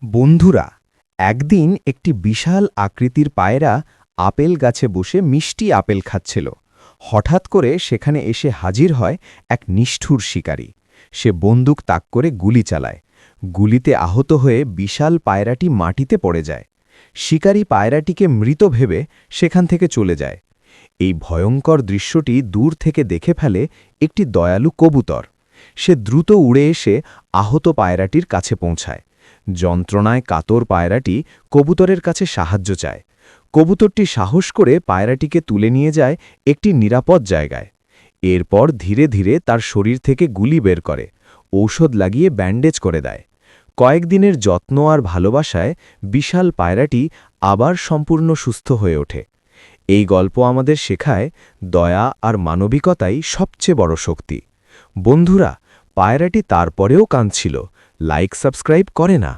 বন্ধুরা, একদিন একটি বিশাল আকৃতির পায়রা আপেল গাছে বসে মিষ্টি আপেল খাচ্ছিল। হঠাৎ করে সেখানে এসে হাজির হয় এক নিষ্ঠুর শিকারী। সে বন্দুক তাক করে গুলি চালায়। গুলিতে আহত হয়ে বিশাল পায়রাটি মাটিতে পড়ে যায়। শিকারী পায়রাটিকে মৃত ভেবে সেখান থেকে চলে যায়। এই ভয়ঙ্কর দৃশ্যটি দূর থেকে দেখে ফেলে একটি দয়ালু কবুতর। সে দ্রুত উড়ে এসে আহত পায়রাটির কাছে পৌঁছায়। যন্ত্রণায় কাতর পায়রাটি কবুতরের কাছে সাহায্য চায়। কবুতরটি সাহস করে পায়রাটিকে তুলে নিয়ে যায় একটি নিরাপদ জায়গায়। এরপর ধীরে ধীরে তার শরীর থেকে গুলি বের করে ঔষধ লাগিয়ে ব্যান্ডেজ করে দেয়। কয়েকদিনের যত্ন আর ভালোবাসায় বিশাল পায়রাটি আবার সম্পূর্ণ সুস্থ হয়ে ওঠে। এই গল্প আমাদের শেখায় দয়া আর মানবিকতাই সবচেয়ে বড় শক্তি। বন্ধুরা, পায়রাটি তারপরেও কাঁদছিল, লাইক সাবস্ক্রাইব করে না।